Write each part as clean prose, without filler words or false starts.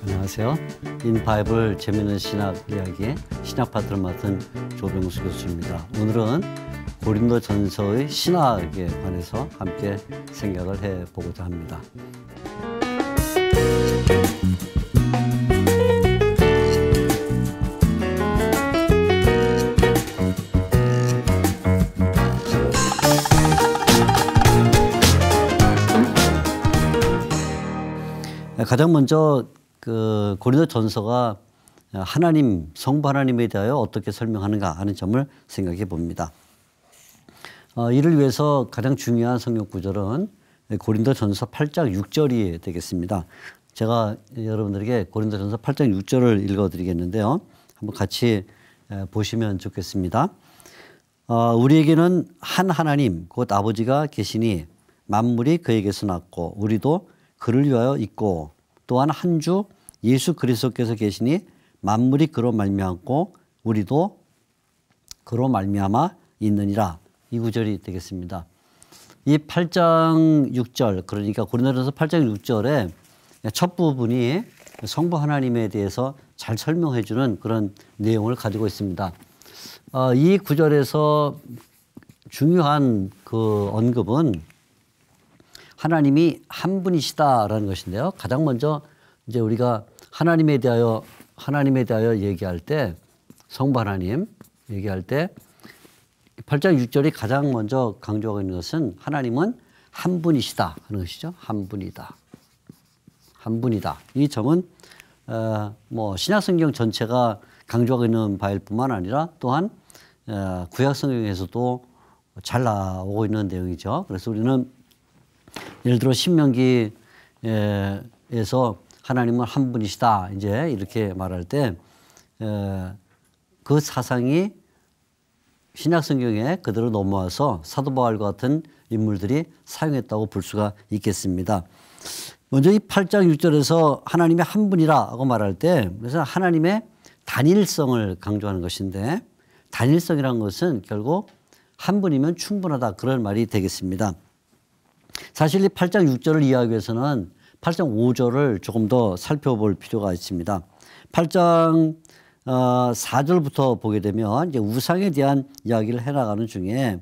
안녕하세요. 인바이블 재미있는 신학 이야기의 신학 파트를 맡은 조병수 교수입니다. 오늘은 고린도전서의 신학에 관해서 함께 생각을 해보고자 합니다. 가장 먼저 고린도전서가 하나님, 성부 하나님에 대하여 어떻게 설명하는가 하는 점을 생각해 봅니다. 이를 위해서 가장 중요한 성경 구절은 고린도전서 8장 6절이 되겠습니다. 제가 여러분들에게 고린도전서 8장 6절을 읽어드리겠는데요. 한번 같이 보시면 좋겠습니다. 우리에게는 한 하나님 곧 아버지가 계시니 만물이 그에게서 났고 우리도 그를 위하여 있고 또한 한 주 예수 그리스도께서 계시니 만물이 그로 말미암고 우리도 그로 말미암아 있느니라. 이 구절이 되겠습니다. 이 8장 6절 그러니까 고린도전서 8장 6절에 첫 부분이 성부 하나님에 대해서 잘 설명해 주는 그런 내용을 가지고 있습니다. 이 구절에서 중요한 그 언급은 하나님이 한 분이시다라는 것인데요. 가장 먼저 이제 우리가 하나님에 대하여 얘기할 때 성부 하나님 얘기할 때 8장 6절이 가장 먼저 강조하고 있는 것은 하나님은 한 분이시다 하는 것이죠. 한 분이다. 한 분이다. 이 점은 신약 성경 전체가 강조하고 있는 바일 뿐만 아니라 또한 구약 성경에서도 잘 나오고 있는 내용이죠. 그래서 우리는 예를 들어 신명기에서 하나님은 한 분이시다 이제 이렇게 말할 때 그 사상이 신약 성경에 그대로 넘어와서 사도 바울과 같은 인물들이 사용했다고 볼 수가 있겠습니다. 먼저 이 8장 6절에서 하나님의 한 분이라고 말할 때 그래서 하나님의 단일성을 강조하는 것인데 단일성이라는 것은 결국 한 분이면 충분하다 그런 말이 되겠습니다. 사실 이 8장 6절을 이해하기 위해서는 8장 5절을 조금 더 살펴볼 필요가 있습니다. 8장 4절부터 보게 되면 이제 우상에 대한 이야기를 해나가는 중에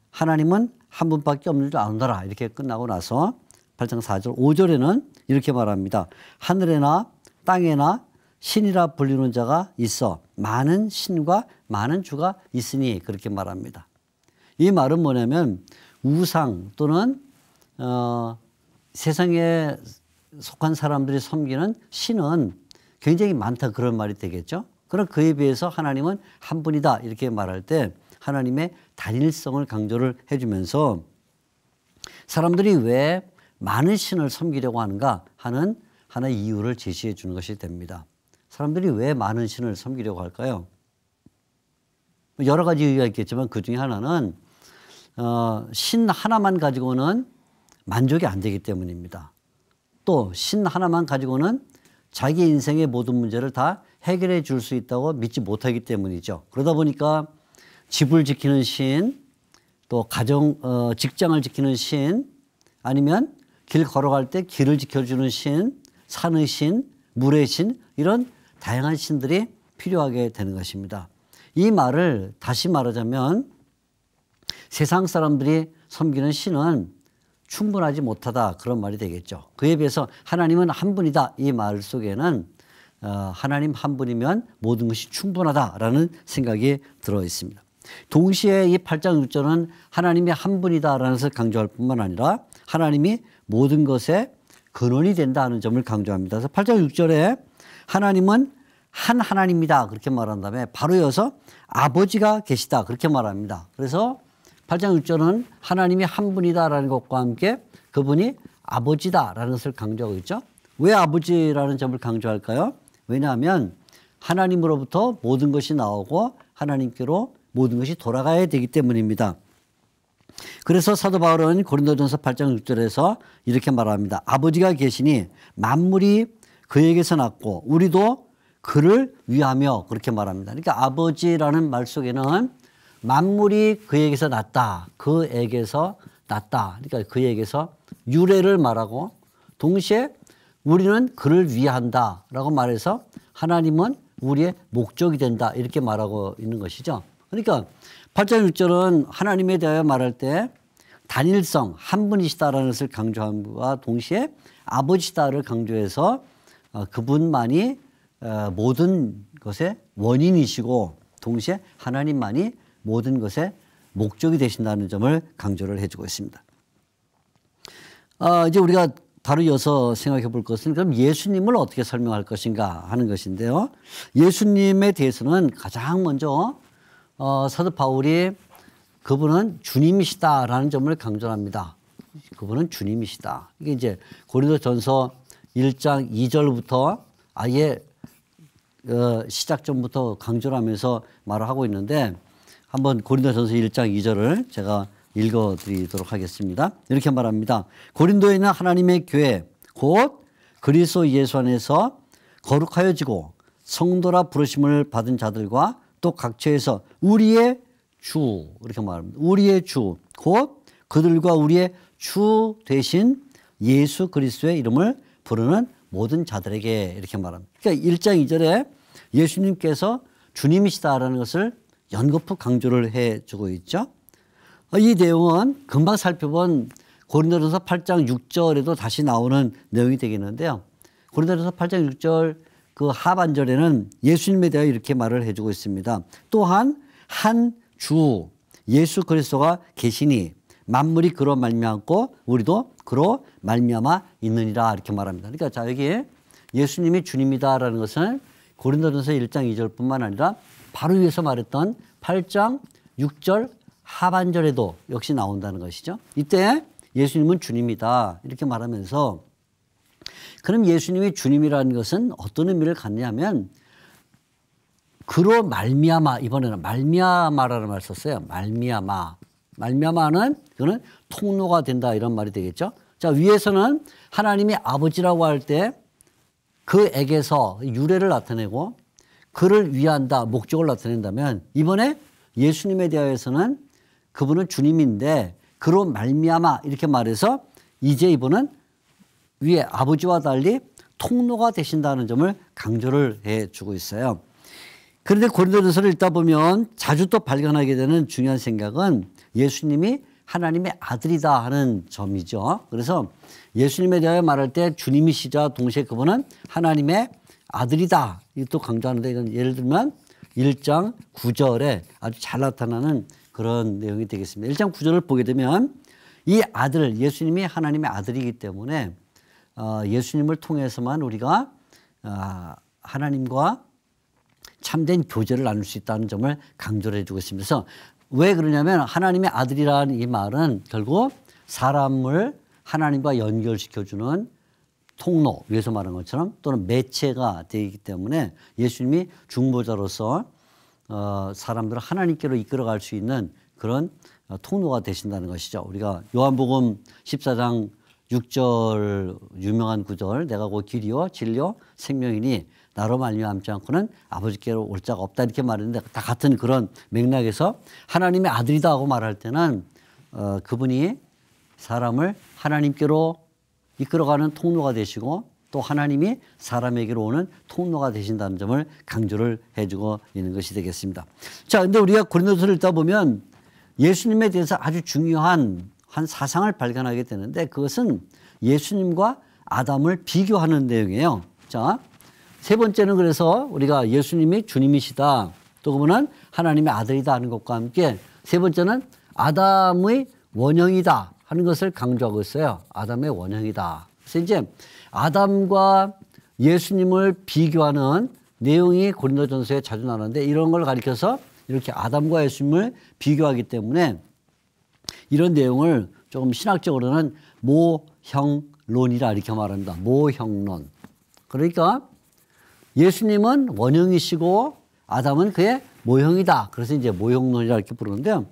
하나님은 한 분밖에 없는 줄 아노라 이렇게 끝나고 나서 8장 4절 5절에는 이렇게 말합니다. 하늘에나 땅에나 신이라 불리는 자가 있어 많은 신과 많은 주가 있으니 그렇게 말합니다. 이 말은 뭐냐면 우상 또는 세상에 속한 사람들이 섬기는 신은 굉장히 많다 그런 말이 되겠죠. 그럼 그에 비해서 하나님은 한 분이다 이렇게 말할 때 하나님의 단일성을 강조를 해주면서 사람들이 왜 많은 신을 섬기려고 하는가 하는 하나의 이유를 제시해 주는 것이 됩니다. 사람들이 왜 많은 신을 섬기려고 할까요? 여러 가지 이유가 있겠지만 그 중에 하나는 신 하나만 가지고는 만족이 안 되기 때문입니다. 또 신 하나만 가지고는 자기 인생의 모든 문제를 다 해결해 줄 수 있다고 믿지 못하기 때문이죠. 그러다 보니까 집을 지키는 신, 또 직장을 지키는 신, 아니면 길 걸어갈 때 길을 지켜주는 신, 산의 신, 물의 신 이런 다양한 신들이 필요하게 되는 것입니다. 이 말을 다시 말하자면 세상 사람들이 섬기는 신은 충분하지 못하다 그런 말이 되겠죠. 그에 비해서 하나님은 한 분이다 이 말 속에는 하나님 한 분이면 모든 것이 충분하다라는 생각이 들어 있습니다. 동시에 이 8장 6절은 하나님이 한 분이다라는 것을 강조할 뿐만 아니라 하나님이 모든 것의 근원이 된다는 점을 강조합니다. 그래서 8장 6절에 하나님은 한 하나님이다 그렇게 말한 다음에 바로 이어서 아버지가 계시다 그렇게 말합니다. 그래서 8장 6절은 하나님이 한 분이다라는 것과 함께 그분이 아버지다라는 것을 강조하고 있죠. 왜 아버지라는 점을 강조할까요? 왜냐하면 하나님으로부터 모든 것이 나오고 하나님께로 모든 것이 돌아가야 되기 때문입니다. 그래서 사도 바울은 고린도전서 8장 6절에서 이렇게 말합니다. 아버지가 계시니 만물이 그에게서 났고 우리도 그를 위하며 그렇게 말합니다. 그러니까 아버지라는 말 속에는 만물이 그에게서 났다. 그에게서 났다. 그러니까 그에게서 유래를 말하고 동시에 우리는 그를 위한다라고 말해서 하나님은 우리의 목적이 된다. 이렇게 말하고 있는 것이죠. 그러니까 8장 6절은 하나님에 대하여 말할 때 단일성, 한 분이시다라는 것을 강조함과 동시에 아버지시다를 강조해서 그분만이 모든 것의 원인이시고 동시에 하나님만이 모든 것의 목적이 되신다는 점을 강조를 해주고 있습니다. 이제 우리가 바로 이어서 생각해 볼 것은 그럼 예수님을 어떻게 설명할 것인가 하는 것인데요. 예수님에 대해서는 가장 먼저 사도 바울이 그분은 주님이시다라는 점을 강조합니다. 그분은 주님이시다. 이게 이제 고린도전서 1장 2절부터 아예 시작 전부터 강조를 하면서 말을 하고 있는데 한번 고린도전서 1장 2절을 제가 읽어드리도록 하겠습니다. 이렇게 말합니다. 고린도에 있는 하나님의 교회 곧 그리스도 예수 안에서 거룩하여지고 성도라 부르심을 받은 자들과 또 각처에서 우리의 주 이렇게 말합니다. 우리의 주 곧 그들과 우리의 주 되신 예수 그리스도의 이름을 부르는 모든 자들에게 이렇게 말합니다. 그러니까 1장 2절에 예수님께서 주님이시다라는 것을 연거푸 강조를 해주고 있죠. 이 내용은 금방 살펴본 고린도전서 8장 6절에도 다시 나오는 내용이 되겠는데요. 고린도전서 8장 6절 그 하반절에는 예수님에 대하여 이렇게 말을 해주고 있습니다. 또한 한 주 예수 그리스도가 계시니 만물이 그로 말미암고 우리도 그로 말미암아 있느니라 이렇게 말합니다. 그러니까 자 여기 예수님이 주님이다라는 것은 고린도전서 1장 2절뿐만 아니라 바로 위에서 말했던 8장 6절 하반절에도 역시 나온다는 것이죠. 이때 예수님은 주님이다 이렇게 말하면서 그럼 예수님이 주님이라는 것은 어떤 의미를 갖냐면 그로 말미암아 이번에는 말미암아라는 말을 썼어요. 말미암아는 그거는 통로가 된다 이런 말이 되겠죠. 자 위에서는 하나님이 아버지라고 할 때 그에게서 유래를 나타내고 그를 위한다 목적을 나타낸다면 이번에 예수님에 대하여서는 그분은 주님인데 그로 말미암아 이렇게 말해서 이제 이분은 위에 아버지와 달리 통로가 되신다는 점을 강조를 해주고 있어요. 그런데 고린도전서를 읽다 보면 자주 또 발견하게 되는 중요한 생각은 예수님이 하나님의 아들이다 하는 점이죠. 그래서 예수님에 대하여 말할 때 주님이시자 동시에 그분은 하나님의 아들이다. 이것도 강조하는데 이건 예를 들면 1장 9절에 아주 잘 나타나는 그런 내용이 되겠습니다. 1장 9절을 보게 되면 이 아들 예수님이 하나님의 아들이기 때문에 예수님을 통해서만 우리가 하나님과 참된 교제를 나눌 수 있다는 점을 강조를 해주고 있습니다. 그래서 왜 그러냐면 하나님의 아들이라는 이 말은 결국 사람을 하나님과 연결시켜주는 통로 위에서 말한 것처럼 또는 매체가 되기 때문에 예수님이 중보자로서 사람들을 하나님께로 이끌어갈 수 있는 그런 통로가 되신다는 것이죠. 우리가 요한복음 14장 6절 유명한 구절 내가 곧 길이요 진리요 생명이니 나로 말미암지 않고는 아버지께로 올 자가 없다 이렇게 말했는데 다 같은 그런 맥락에서 하나님의 아들이다 하고 말할 때는 그분이 사람을 하나님께로 이끌어가는 통로가 되시고 또 하나님이 사람에게로 오는 통로가 되신다는 점을 강조를 해주고 있는 것이 되겠습니다. 자, 근데 우리가 고린도서를 읽다 보면 예수님에 대해서 아주 중요한 한 사상을 발견하게 되는데 그것은 예수님과 아담을 비교하는 내용이에요. 자, 세 번째는 그래서 우리가 예수님이 주님이시다 또 그분은 하나님의 아들이다 하는 것과 함께 세 번째는 아담의 원형이다 하는 것을 강조하고 있어요. 아담의 원형이다. 그래서 이제 아담과 예수님을 비교하는 내용이 고린도전서에 자주 나오는데 이런 걸 가리켜서 이렇게 아담과 예수님을 비교하기 때문에 이런 내용을 조금 신학적으로는 모형론이라 이렇게 말합니다. 모형론. 그러니까 예수님은 원형이시고 아담은 그의 모형이다. 그래서 이제 모형론이라 이렇게 부르는데요.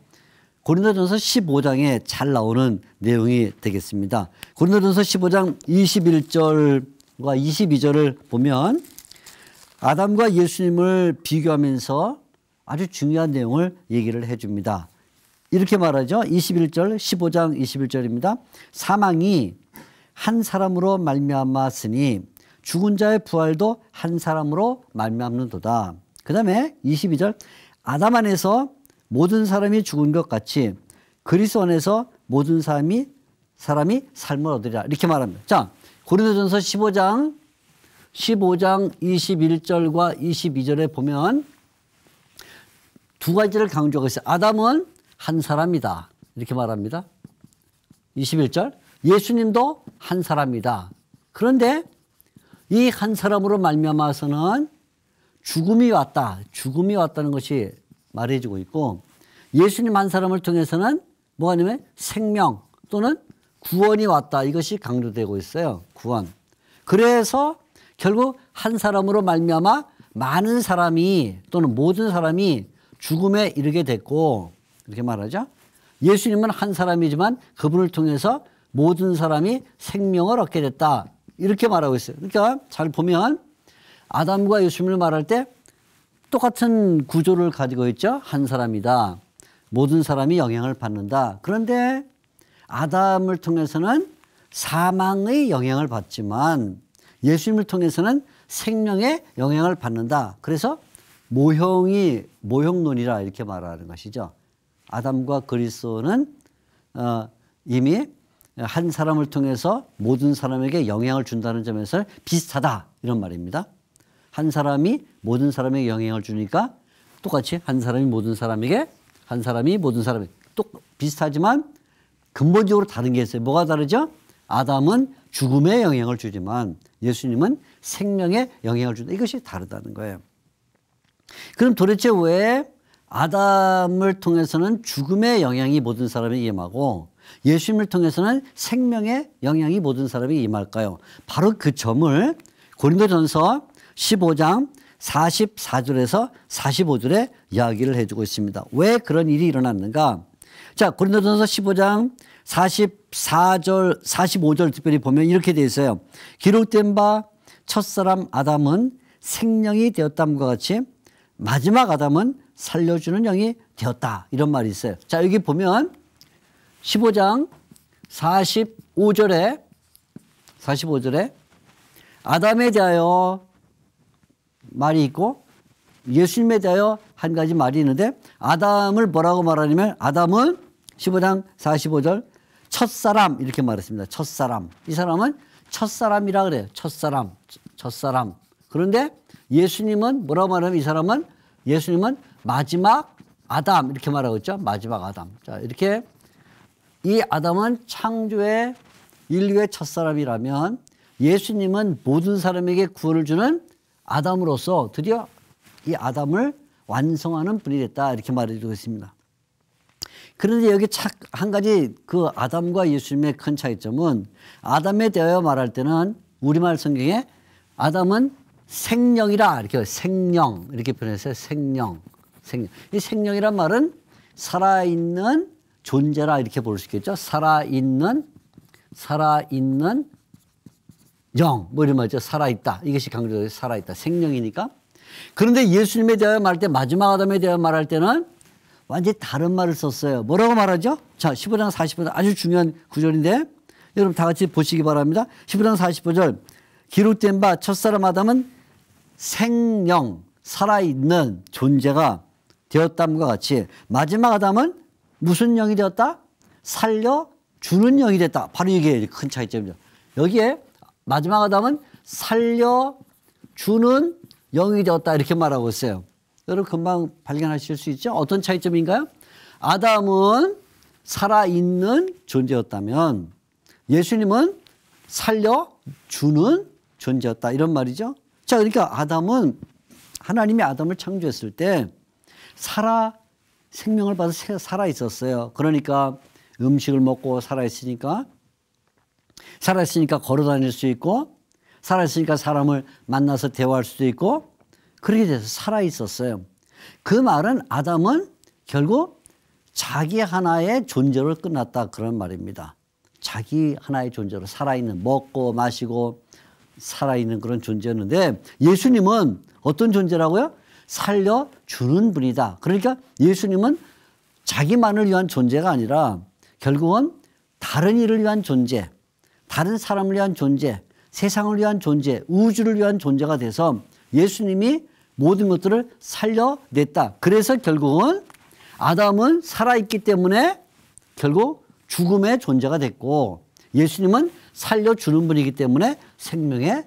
고린도전서 15장에 잘 나오는 내용이 되겠습니다. 고린도전서 15장 21절과 22절을 보면 아담과 예수님을 비교하면서 아주 중요한 내용을 얘기를 해줍니다. 이렇게 말하죠. 21절 15장 21절입니다. 사망이 한 사람으로 말미암았으니 죽은 자의 부활도 한 사람으로 말미암는도다. 그 다음에 22절 아담 안에서 모든 사람이 죽은 것 같이 그리스도 안에서 모든 사람이 삶을 얻으리라. 이렇게 말합니다. 자, 고린도전서 15장 21절과 22절에 보면 두 가지를 강조하고 있어요. 아담은 한 사람이다. 이렇게 말합니다. 21절 예수님도 한 사람이다. 그런데 이 한 사람으로 말미암아서는 죽음이 왔다. 죽음이 왔다는 것이 말해주고 있고 예수님 한 사람을 통해서는 뭐가 아니면 생명 또는 구원이 왔다. 이것이 강조되고 있어요. 구원. 그래서 결국 한 사람으로 말미암아 많은 사람이 또는 모든 사람이 죽음에 이르게 됐고 이렇게 말하죠. 예수님은 한 사람이지만 그분을 통해서 모든 사람이 생명을 얻게 됐다. 이렇게 말하고 있어요. 그러니까 잘 보면 아담과 예수님을 말할 때 똑같은 구조를 가지고 있죠. 한 사람이다. 모든 사람이 영향을 받는다. 그런데 아담을 통해서는 사망의 영향을 받지만 예수님을 통해서는 생명의 영향을 받는다. 그래서 모형론이라 이렇게 말하는 것이죠. 아담과 그리스도는 이미 한 사람을 통해서 모든 사람에게 영향을 준다는 점에서 비슷하다 이런 말입니다. 한 사람이 모든 사람에게 영향을 주니까 똑같이 한 사람이 모든 사람에게 또 비슷하지만 근본적으로 다른 게 있어요. 뭐가 다르죠? 아담은 죽음에 영향을 주지만 예수님은 생명에 영향을 준다. 이것이 다르다는 거예요. 그럼 도대체 왜 아담을 통해서는 죽음의 영향이 모든 사람에게 임하고 예수님을 통해서는 생명의 영향이 모든 사람에게 임할까요? 바로 그 점을 고린도전서 15장 44절에서 45절에 이야기를 해주고 있습니다. 왜 그런 일이 일어났는가? 자, 고린도전서 15장 44절, 45절 특별히 보면 이렇게 되어 있어요. 기록된 바 첫사람 아담은 생명이 되었다함과 같이 마지막 아담은 살려주는 영이 되었다. 이런 말이 있어요. 자, 여기 보면 15장 45절에 아담에 대하여 말이 있고 예수님에 대하여 한 가지 말이 있는데 아담을 뭐라고 말하냐면 아담은 15장 45절 첫사람 이렇게 말했습니다. 첫사람. 이 사람은 첫사람이라 그래요. 첫사람. 그런데 예수님은 뭐라고 말하면 이 사람은 예수님은 마지막 아담 이렇게 말하고 있죠. 마지막 아담. 자, 이렇게 이 아담은 창조의 인류의 첫사람이라면 예수님은 모든 사람에게 구원을 주는 아담으로서 드디어 이 아담을 완성하는 분이 됐다 이렇게 말해주고 있습니다. 그런데 여기 한 가지 그 아담과 예수님의 큰 차이점은 아담에 대하여 말할 때는 우리말 성경에 아담은 생령이라 이렇게 생령 이렇게 표현했어요. 생령. 이 생령이란 말은 살아있는 존재라 이렇게 볼 수 있겠죠. 살아있는 영, 뭐 이런 말이죠. 살아있다. 이것이 강조돼서 살아있다. 생명이니까. 그런데 예수님에 대하여 말할 때 마지막 아담에 대하여 말할 때는 완전히 다른 말을 썼어요. 뭐라고 말하죠? 자, 15장 45절 아주 중요한 구절인데 여러분 다 같이 보시기 바랍니다. 15장 45절 기록된 바 첫사람 아담은 생명, 살아있는 존재가 되었다함과 같이 마지막 아담은 무슨 영이 되었다? 살려주는 영이 됐다. 바로 이게 큰 차이점이죠. 여기에 마지막 아담은 살려주는 영이 되었다 이렇게 말하고 있어요. 여러분 금방 발견하실 수 있죠? 어떤 차이점인가요? 아담은 살아있는 존재였다면 예수님은 살려주는 존재였다 이런 말이죠. 자, 그러니까 하나님이 아담을 창조했을 때 생명을 받아서 살아 있었어요. 그러니까 음식을 먹고 살아 있으니까 걸어 다닐 수 있고 살아있으니까 사람을 만나서 대화할 수도 있고 그렇게 돼서 살아있었어요. 그 말은 아담은 결국 자기 하나의 존재로 끝났다 그런 말입니다. 자기 하나의 존재로 살아있는 먹고 마시고 살아있는 그런 존재였는데 예수님은 어떤 존재라고요? 살려주는 분이다. 그러니까 예수님은 자기만을 위한 존재가 아니라 결국은 다른 이를 위한 존재, 다른 사람을 위한 존재, 세상을 위한 존재, 우주를 위한 존재가 돼서 예수님이 모든 것들을 살려냈다. 그래서 결국은 아담은 살아있기 때문에 결국 죽음의 존재가 됐고 예수님은 살려주는 분이기 때문에 생명의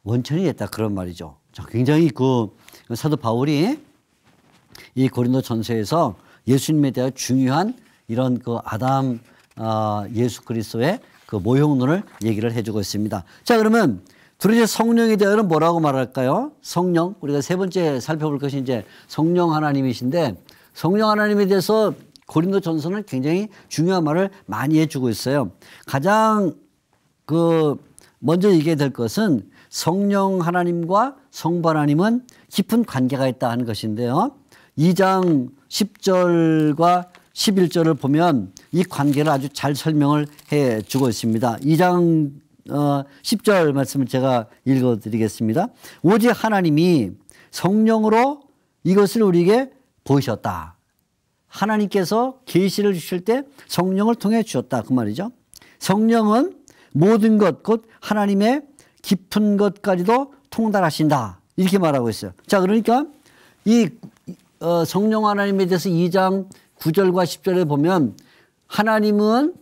원천이 됐다. 그런 말이죠. 자, 굉장히 그 사도 바울이 이 고린도 전서에서 예수님에 대한 중요한 이런 그 아담 예수 그리스도의 그 모형론을 얘기를 해주고 있습니다. 자, 그러면 둘째 성령에 대해서는 뭐라고 말할까요? 성령, 우리가 세 번째 살펴볼 것이 이제 성령 하나님이신데 성령 하나님에 대해서 고린도 전서는 굉장히 중요한 말을 많이 해주고 있어요. 가장 그 먼저 얘기해야 될 것은 성령 하나님과 성부 하나님은 깊은 관계가 있다 하는 것인데요. 2장 10절과 11절을 보면 이 관계를 아주 잘 설명을 해 주고 있습니다. 2장 10절 말씀을 제가 읽어드리겠습니다. 오직 하나님이 성령으로 이것을 우리에게 보이셨다. 하나님께서 계시를 주실 때 성령을 통해 주셨다. 그 말이죠. 성령은 모든 것, 곧 하나님의 깊은 것까지도 통달하신다. 이렇게 말하고 있어요. 자, 그러니까 이 성령 하나님에 대해서 2장 9절과 10절에 보면 하나님은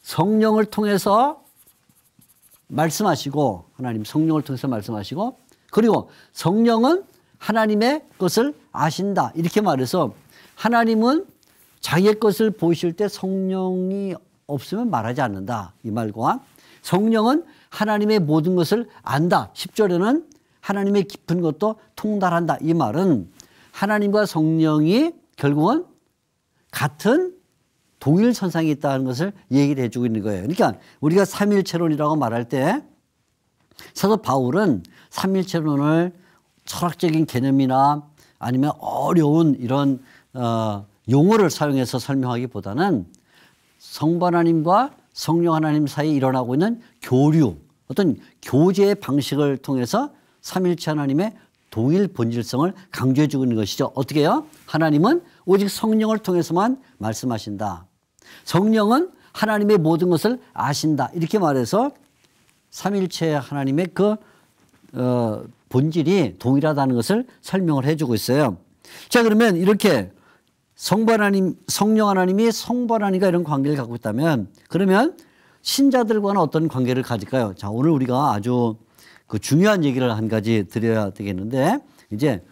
성령을 통해서 말씀하시고 하나님 성령을 통해서 말씀하시고 그리고 성령은 하나님의 것을 아신다. 이렇게 말해서 하나님은 자기의 것을 보이실 때 성령이 없으면 말하지 않는다. 이 말과 성령은 하나님의 모든 것을 안다. 10절에는 하나님의 깊은 것도 통달한다. 이 말은 하나님과 성령이 결국은 같은 동일 선상에 있다는 것을 얘기를 해주고 있는 거예요. 그러니까 우리가 삼일체론이라고 말할 때 사도 바울은 삼일체론을 철학적인 개념이나 아니면 어려운 이런 용어를 사용해서 설명하기보다는 성부 하나님과 성령 하나님 사이에 일어나고 있는 교류, 어떤 교제의 방식을 통해서 삼일체 하나님의 동일 본질성을 강조해 주고 있는 것이죠. 어떻게 해요? 하나님은 오직 성령을 통해서만 말씀하신다. 성령은 하나님의 모든 것을 아신다. 이렇게 말해서 삼일체 하나님의 그 본질이 동일하다는 것을 설명을 해주고 있어요. 자, 그러면 이렇게 성부 하나님, 성령 하나님이 성부 하나님과 이런 관계를 갖고 있다면 그러면 신자들과는 어떤 관계를 가질까요? 자, 오늘 우리가 아주 그 중요한 얘기를 한 가지 드려야 되겠는데 이제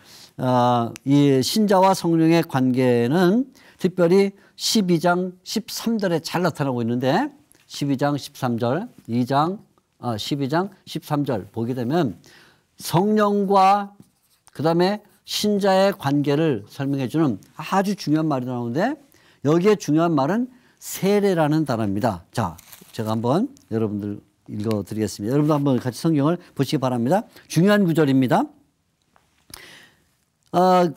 이 신자와 성령의 관계는 특별히 12장 13절에 잘 나타나고 있는데 12장 13절, 12장 13절 보게 되면 성령과 그다음에 신자의 관계를 설명해 주는 아주 중요한 말이 나오는데 여기에 중요한 말은 세례라는 단어입니다. 자, 제가 한번 여러분들 읽어드리겠습니다. 여러분도 한번 같이 성경을 보시기 바랍니다. 중요한 구절입니다.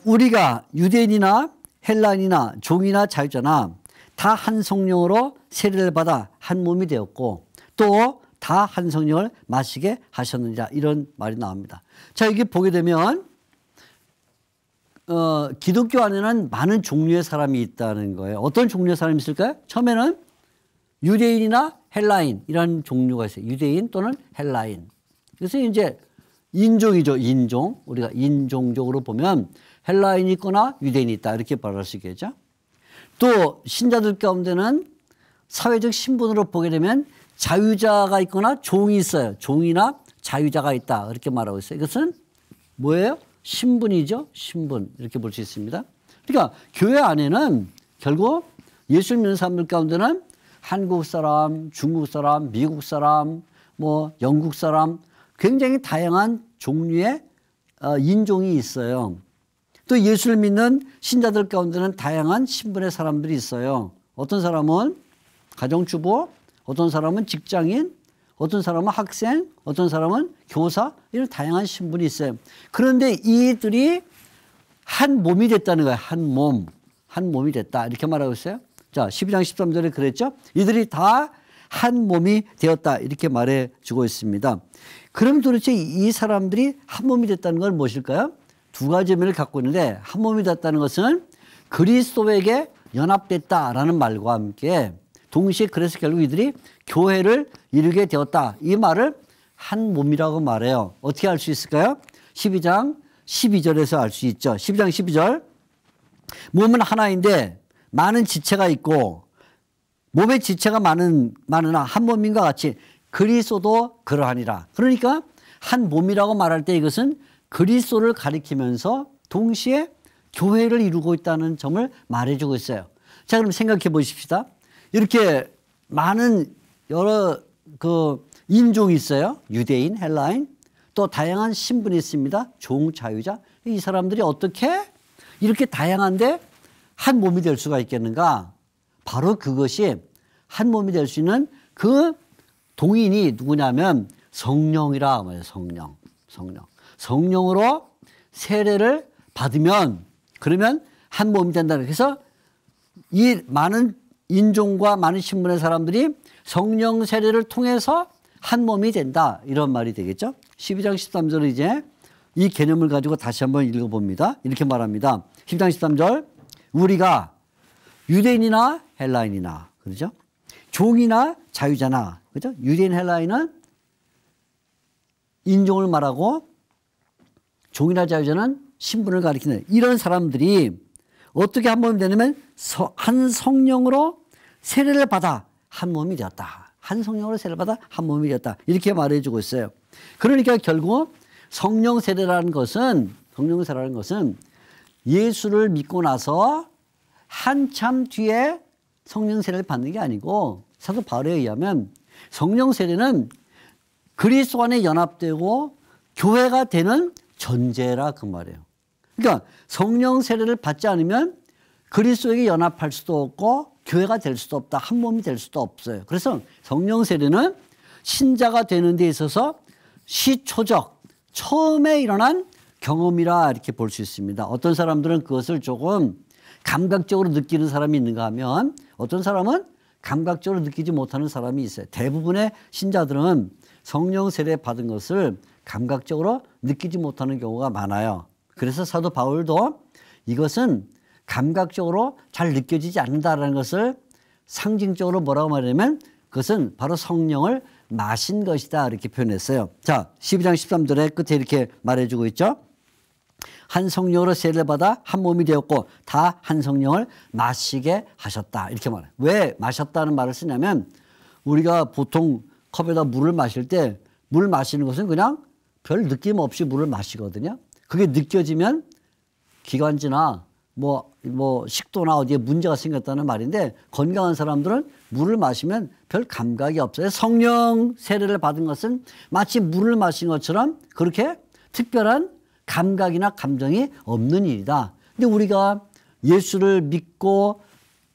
우리가 유대인이나 헬라인이나 종이나 자유자나 다 한 성령으로 세례를 받아 한 몸이 되었고 또 다 한 성령을 마시게 하셨느니라 이런 말이 나옵니다. 자, 여기 보게 되면 기독교 안에는 많은 종류의 사람이 있다는 거예요. 어떤 종류의 사람이 있을까요? 처음에는 유대인이나 헬라인 이런 종류가 있어요. 유대인 또는 헬라인. 그래서 이제 인종이죠. 인종. 우리가 인종적으로 보면 헬라인이 있거나 유대인이 있다 이렇게 말할 수 있겠죠. 또 신자들 가운데는 사회적 신분으로 보게 되면 자유자가 있거나 종이 있어요. 종이나 자유자가 있다 이렇게 말하고 있어요. 이것은 뭐예요? 신분이죠. 신분 이렇게 볼 수 있습니다. 그러니까 교회 안에는 결국 예수를 믿는 사람들 가운데는 한국 사람, 중국 사람, 미국 사람, 뭐 영국 사람 굉장히 다양한 종류의 인종이 있어요. 또 예수를 믿는 신자들 가운데는 다양한 신분의 사람들이 있어요. 어떤 사람은 가정주부, 어떤 사람은 직장인, 어떤 사람은 학생, 어떤 사람은 교사, 이런 다양한 신분이 있어요. 그런데 이들이 한 몸이 됐다는 거예요. 한 몸. 한 몸이 됐다. 이렇게 말하고 있어요. 자, 12장 13절에 그랬죠. 이들이 다 한 몸이 되었다. 이렇게 말해 주고 있습니다. 그럼 도대체 이 사람들이 한 몸이 됐다는 건 무엇일까요? 두 가지 의미를 갖고 있는데, 한 몸이 됐다는 것은 그리스도에게 연합됐다라는 말과 함께 동시에 그래서 결국 이들이 교회를 이루게 되었다. 이 말을 한 몸이라고 말해요. 어떻게 알 수 있을까요? 12장 12절에서 알 수 있죠. 12장 12절. 몸은 하나인데 많은 지체가 있고 몸의 지체가 많으나 한 몸인과 같이 그리스도도 그러하니라. 그러니까 한 몸이라고 말할 때 이것은 그리스도를 가리키면서 동시에 교회를 이루고 있다는 점을 말해주고 있어요. 자, 그럼 생각해 보십시다. 이렇게 많은 여러 인종이 있어요. 유대인, 헬라인, 또 다양한 신분이 있습니다. 종, 자유자. 이 사람들이 어떻게 이렇게 다양한데 한 몸이 될 수가 있겠는가? 바로 그것이 한 몸이 될 수 있는 그 동인이 누구냐면 성령이라 말이에요. 성령으로 세례를 받으면 그러면 한 몸이 된다. 그래서 이 많은 인종과 많은 신분의 사람들이 성령 세례를 통해서 한 몸이 된다. 이런 말이 되겠죠. 12장 13절을 이제 이 개념을 가지고 다시 한번 읽어봅니다. 이렇게 말합니다. 12장 13절. 우리가 유대인이나 헬라인이나, 그렇죠? 종이나 자유자나, 그렇죠? 유대인, 헬라인은 인종을 말하고 종이나 자유자는 신분을 가리키는 이런 사람들이 어떻게 한 몸이 되냐면 한 성령으로 세례를 받아 한 몸이 되었다. 한 성령으로 세례를 받아 한 몸이 되었다. 이렇게 말해주고 있어요. 그러니까 결국 성령 세례라는 것은 예수를 믿고 나서 한참 뒤에 성령 세례를 받는 게 아니고 사도 바울에 의하면 성령 세례는 그리스도 안에 연합되고 교회가 되는 전제라 그 말이에요. 그러니까 성령 세례를 받지 않으면 그리스도에게 연합할 수도 없고 교회가 될 수도 없다. 한 몸이 될 수도 없어요. 그래서 성령 세례는 신자가 되는 데 있어서 시초적 처음에 일어난 경험이라 이렇게 볼 수 있습니다. 어떤 사람들은 그것을 조금 감각적으로 느끼는 사람이 있는가 하면 어떤 사람은 감각적으로 느끼지 못하는 사람이 있어요. 대부분의 신자들은 성령 세례 받은 것을 감각적으로 느끼지 못하는 경우가 많아요. 그래서 사도 바울도 이것은 감각적으로 잘 느껴지지 않는다는 것을 상징적으로 뭐라고 말하냐면 그것은 바로 성령을 마신 것이다 이렇게 표현했어요. 자, 12장 13절에 끝에 이렇게 말해주고 있죠. 한 성령으로 세례를 받아 한 몸이 되었고 다 한 성령을 마시게 하셨다 이렇게 말해요. 왜 마셨다는 말을 쓰냐면 우리가 보통 컵에다 물을 마실 때 물 마시는 것은 그냥 별 느낌 없이 물을 마시거든요. 그게 느껴지면 기관지나 뭐 식도나 어디에 문제가 생겼다는 말인데 건강한 사람들은 물을 마시면 별 감각이 없어요. 성령 세례를 받은 것은 마치 물을 마신 것처럼 그렇게 특별한 감각이나 감정이 없는 일이다. 근데 우리가 예수를 믿고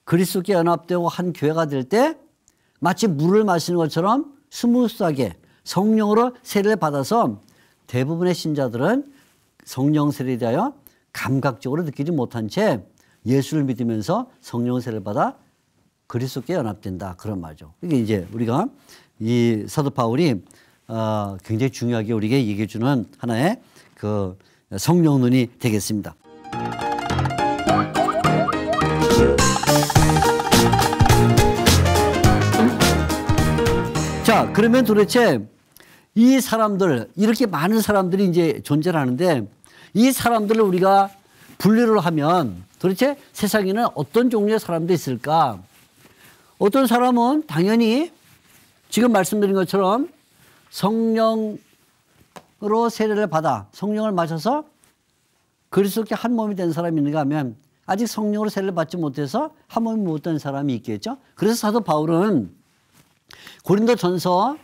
그리스도께 연합되고 한 교회가 될 때 마치 물을 마시는 것처럼 스무스하게 성령으로 세례를 받아서 대부분의 신자들은 성령 세례에 대하여 감각적으로 느끼지 못한 채 예수를 믿으면서 성령 세례를 받아 그리스도께 연합된다. 그런 말이죠. 이게 이제 우리가 이 사도 바울이 굉장히 중요하게 우리에게 얘기해 주는 하나의 그 성령론이 되겠습니다. 자, 그러면 도대체 이 사람들, 이렇게 많은 사람들이 이제 존재를 하는데 이 사람들을 우리가 분류를 하면 도대체 세상에는 어떤 종류의 사람들이 있을까? 어떤 사람은 당연히 지금 말씀드린 것처럼 성령으로 세례를 받아 성령을 마셔서 그리스도께 한 몸이 된 사람이 있는가 하면 아직 성령으로 세례를 받지 못해서 한 몸이 못 된 사람이 있겠죠. 그래서 사도 바울은 고린도전서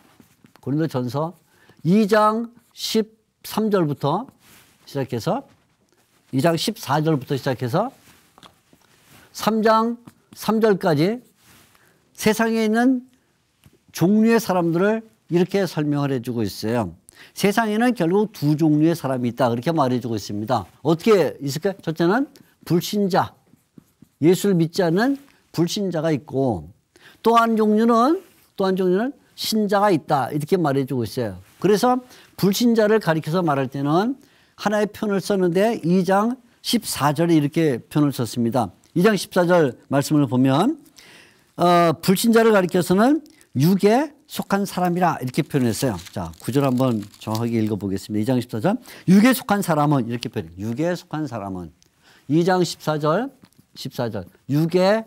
2장 13절부터 시작해서 2장 14절부터 시작해서 3장 3절까지 세상에 있는 종류의 사람들을 이렇게 설명을 해주고 있어요. 세상에는 결국 두 종류의 사람이 있다. 그렇게 말해주고 있습니다. 어떻게 있을까요? 첫째는 불신자, 예수를 믿지 않는 불신자가 있고 또 한 종류는 신자가 있다. 이렇게 말해주고 있어요. 그래서 불신자를 가리켜서 말할 때는 하나의 표현을 썼는데 2장 14절에 이렇게 표현을 썼습니다. 2장 14절 말씀을 보면 불신자를 가리켜서는 육에 속한 사람이라 이렇게 표현했어요. 자, 구절 한번 정확하게 읽어보겠습니다. 2장 14절. 육에 속한 사람은 이렇게 표현해요. 육에 속한 사람은. 2장 14절. 육에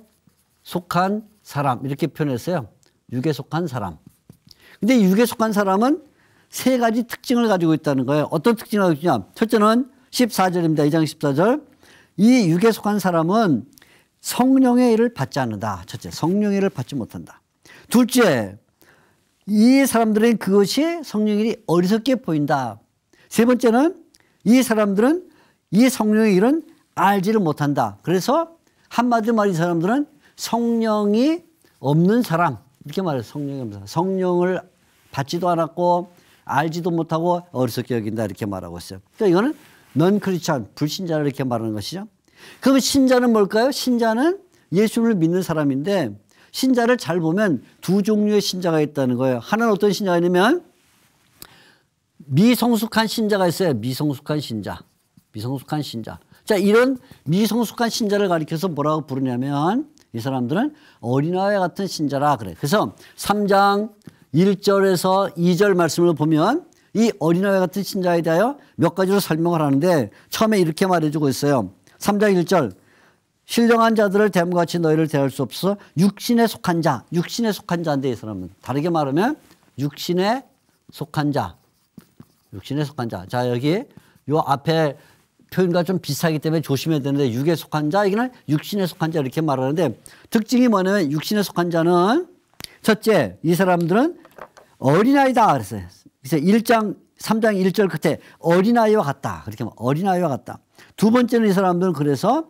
속한 사람 이렇게 표현했어요. 육에 속한 사람. 근데 육에 속한 사람은 세 가지 특징을 가지고 있다는 거예요. 어떤 특징을 가지고 있냐? 첫째는 14절입니다. 2장 14절. 이 육에 속한 사람은 성령의 일을 받지 않는다. 첫째, 성령의 일을 받지 못한다. 둘째, 이 사람들은 그것이 성령의 일이 어리석게 보인다. 세 번째는 이 사람들은 이 성령의 일은 알지를 못한다. 그래서 한마디로 말해 이 사람들은 성령이 없는 사람 이렇게 말해요. 성령이 없는 사람. 성령을 받지도 않았고 알지도 못하고 어리석게 여긴다 이렇게 말하고 있어요. 그러니까 이거는 넌 크리스찬 불신자를 이렇게 말하는 것이죠. 그럼 신자는 뭘까요? 신자는 예수를 믿는 사람인데 신자를 잘 보면 두 종류의 신자가 있다는 거예요. 하나는 어떤 신자가 있냐면 미성숙한 신자가 있어요. 미성숙한 신자. 자, 이런 미성숙한 신자를 가리켜서 뭐라고 부르냐면 이 사람들은 어린아이 같은 신자라 그래. 그래서 3장 1절에서 2절 말씀을 보면 이 어린아이 같은 신자에 대하여 몇 가지로 설명을 하는데 처음에 이렇게 말해주고 있어요. 3장 1절. 신령한 자들을 대함같이 너희를 대할 수 없어 육신에 속한 자인데 이 사람은 다르게 말하면 육신에 속한 자. 자, 여기 요 앞에 표현과 좀 비슷하기 때문에 조심해야 되는데 육에 속한 자, 이거는 육신에 속한 자 이렇게 말하는데 특징이 뭐냐면 육신에 속한 자는 첫째, 이 사람들은 어린아이다 그랬어요. 그래서 3장 1절 끝에 어린아이와 같다. 그렇게 말해요. 어린아이와 같다. 두 번째는 이 사람들은 그래서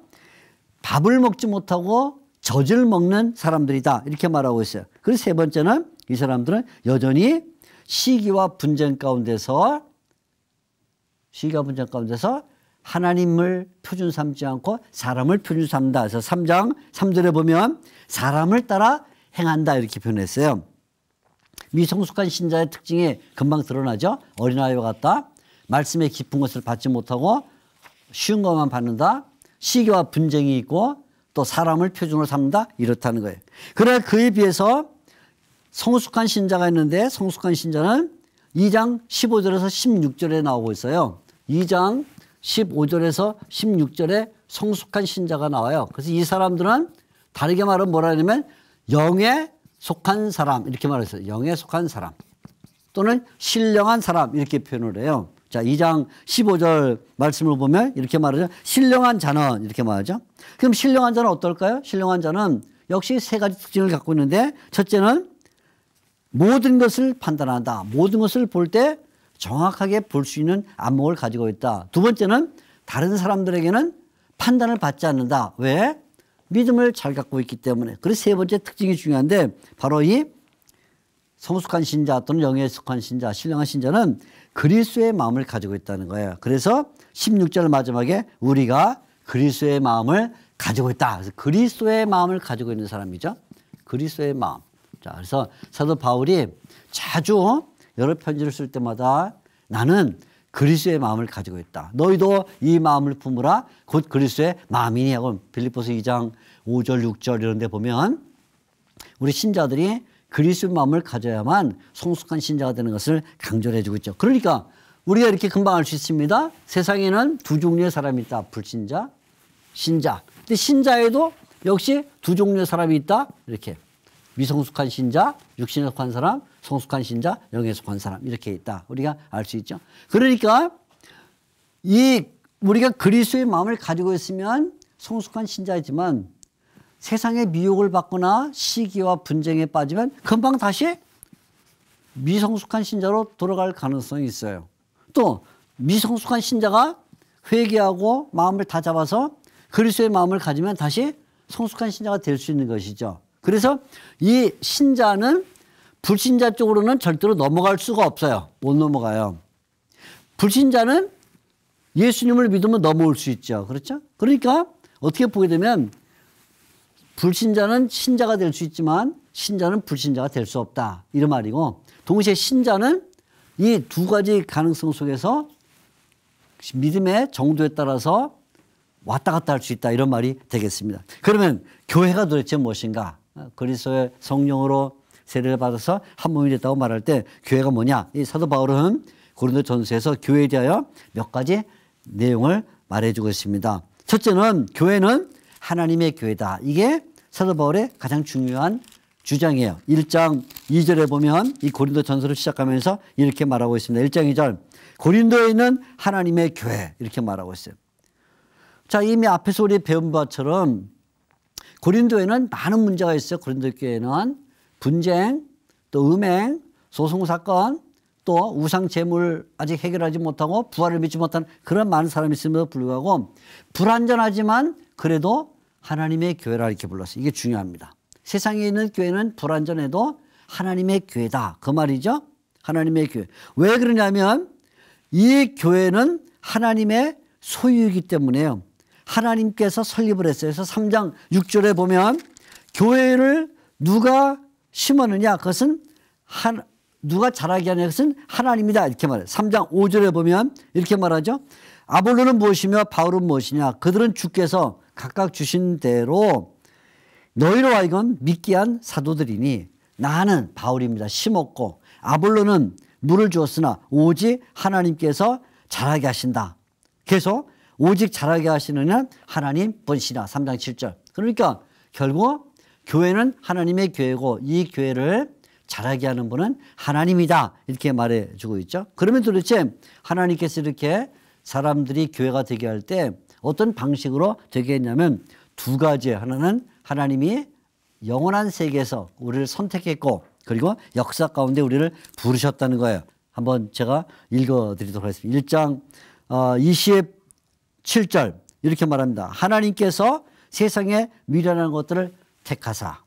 밥을 먹지 못하고 젖을 먹는 사람들이다. 이렇게 말하고 있어요. 그리고 세 번째는 이 사람들은 여전히 시기와 분쟁 가운데서 하나님을 표준 삼지 않고 사람을 표준 삼다. 그래서 3장 3절에 보면 사람을 따라 행한다. 이렇게 표현했어요. 미성숙한 신자의 특징이 금방 드러나죠. 어린아이와 같다. 말씀의 깊은 것을 받지 못하고 쉬운 것만 받는다. 시기와 분쟁이 있고 또 사람을 표준으로 삼는다. 이렇다는 거예요. 그러나 그에 비해서 성숙한 신자가 있는데 성숙한 신자는 2장 15절에서 16절에 나오고 있어요. 2장 15절에서 16절에 성숙한 신자가 나와요. 그래서 이 사람들은 다르게 말하면 뭐라 하냐면 영에 속한 사람 이렇게 말했어요. 영에 속한 사람 또는 신령한 사람 이렇게 표현을 해요. 자, 2장 15절 말씀을 보면 이렇게 말하죠. 신령한 자는 이렇게 말하죠. 그럼 신령한 자는 어떨까요? 신령한 자는 역시 세 가지 특징을 갖고 있는데 첫째는 모든 것을 판단한다. 모든 것을 볼 때 정확하게 볼 수 있는 안목을 가지고 있다. 두 번째는 다른 사람들에게는 판단을 받지 않는다. 왜? 믿음을 잘 갖고 있기 때문에. 그래서 세 번째 특징이 중요한데 바로 이 성숙한 신자 또는 영에 속한 신자, 신령한 신자는 그리스도의 마음을 가지고 있다는 거예요. 그래서 16절 마지막에 우리가 그리스도의 마음을 가지고 있다. 그래서 그리스도의 마음을 가지고 있는 사람이죠. 그리스도의 마음. 자, 그래서 사도 바울이 자주 여러 편지를 쓸 때마다 나는 그리스도의 마음을 가지고 있다. 너희도 이 마음을 품으라. 곧 그리스도의 마음이니 하고 빌립보서 2장 5절 6절 이런 데 보면 우리 신자들이 그리스도의 마음을 가져야만 성숙한 신자가 되는 것을 강조를 해주고 있죠. 그러니까 우리가 이렇게 금방 알 수 있습니다. 세상에는 두 종류의 사람이 있다. 불신자, 신자. 근데 신자에도 역시 두 종류의 사람이 있다. 이렇게 미성숙한 신자, 육신에 속한 사람, 성숙한 신자, 영에 속한 사람 이렇게 있다. 우리가 알 수 있죠. 그러니까 우리가 그리스도의 마음을 가지고 있으면 성숙한 신자이지만 세상의 미혹을 받거나 시기와 분쟁에 빠지면 금방 다시 미성숙한 신자로 돌아갈 가능성이 있어요. 또 미성숙한 신자가 회개하고 마음을 다 잡아서 그리스도의 마음을 가지면 다시 성숙한 신자가 될 수 있는 것이죠. 그래서 이 신자는 불신자 쪽으로는 절대로 넘어갈 수가 없어요. 못 넘어가요. 불신자는 예수님을 믿으면 넘어올 수 있죠. 그렇죠? 그러니까 어떻게 보게 되면 불신자는 신자가 될 수 있지만 신자는 불신자가 될 수 없다. 이런 말이고, 동시에 신자는 이 두 가지 가능성 속에서 믿음의 정도에 따라서 왔다 갔다 할 수 있다. 이런 말이 되겠습니다. 그러면 교회가 도대체 무엇인가? 그리스도의 성령으로 세례를 받아서 한 몸이 됐다고 말할 때 교회가 뭐냐? 이 사도 바울은 고린도전서에서 교회에 대하여 몇 가지 내용을 말해주고 있습니다. 첫째는 교회는 하나님의 교회다. 이게 사도 바울의 가장 중요한 주장이에요. 1장 2절에 보면 이 고린도전서를 시작하면서 이렇게 말하고 있습니다. 1장 2절 고린도에 있는 하나님의 교회 이렇게 말하고 있어요. 자, 이미 앞에서 우리 배운 바처럼 고린도에는 많은 문제가 있어요. 고린도 교회는 분쟁, 또 음행, 소송사건, 또 우상 제물 아직 해결하지 못하고 부활을 믿지 못한 그런 많은 사람이 있음에도 불구하고 불완전하지만 그래도 하나님의 교회라 이렇게 불렀어요. 이게 중요합니다. 세상에 있는 교회는 불완전해도 하나님의 교회다. 그 말이죠. 하나님의 교회. 왜 그러냐면 이 교회는 하나님의 소유이기 때문에요. 하나님께서 설립을 했어요. 그래서 3장 6절에 보면 교회를 누가 심었느냐 그것은 누가 자라게 하냐 그것은 하나님이다 이렇게 말해요. 3장 5절에 보면 이렇게 말하죠. 아볼로는 무엇이며 바울은 무엇이냐 그들은 주께서 각각 주신 대로 너희로 하여금 믿게 한 사도들이니 나는 바울입니다. 심었고 아볼로는 물을 주었으나 오직 하나님께서 자라게 하신다. 계속 오직 자라게 하시는 이는 하나님 본시라. 3장 7절. 그러니까 결국 교회는 하나님의 교회고 이 교회를 자라게 하는 분은 하나님이다. 이렇게 말해주고 있죠. 그러면 도대체 하나님께서 이렇게 사람들이 교회가 되게 할 때 어떤 방식으로 되게 했냐면 두 가지. 하나는 하나님이 영원한 세계에서 우리를 선택했고 그리고 역사 가운데 우리를 부르셨다는 거예요. 한번 제가 읽어드리도록 하겠습니다. 1장 27절 이렇게 말합니다. 하나님께서 세상에 미련한 것들을 택하사.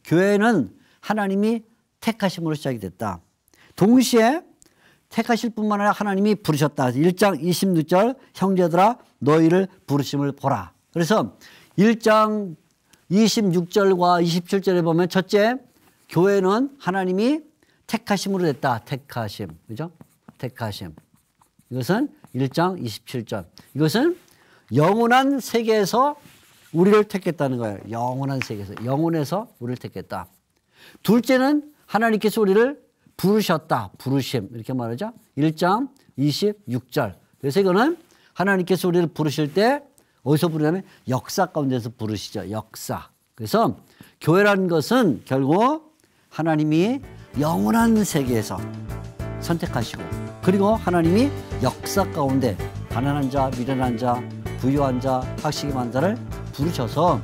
교회는 하나님이 택하심으로 시작이 됐다. 동시에 택하실 뿐만 아니라 하나님이 부르셨다. 1장 26절 형제들아 너희를 부르심을 보라. 그래서 1장 26절과 27절에 보면 첫째 교회는 하나님이 택하심으로 됐다. 택하심. 그죠? 택하심. 이것은 1장 27절. 이것은 영원한 세계에서 우리를 택했다는 거예요. 영원한 세계에서. 영원에서 우리를 택했다. 둘째는 하나님께서 우리를 부르셨다. 부르심. 이렇게 말하죠. 1장 26절. 그래서 이거는 하나님께서 우리를 부르실 때 어디서 부르냐면 역사 가운데서 부르시죠. 역사. 그래서 교회라는 것은 결국 하나님이 영원한 세계에서 선택하시고 그리고 하나님이 역사 가운데 가난한 자, 미련한 자, 부유한 자, 학식임한 자를 부르셔서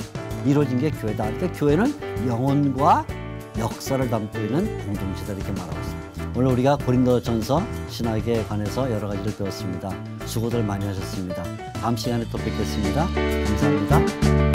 이루어진 게 교회다. 그러니까 교회는 영혼과 역사를 담고 있는 공동체다 이렇게 말하고 있습니다. 오늘 우리가 고린도전서 신학에 관해서 여러 가지를 배웠습니다. 수고들 많이 하셨습니다. 다음 시간에 또 뵙겠습니다. 감사합니다.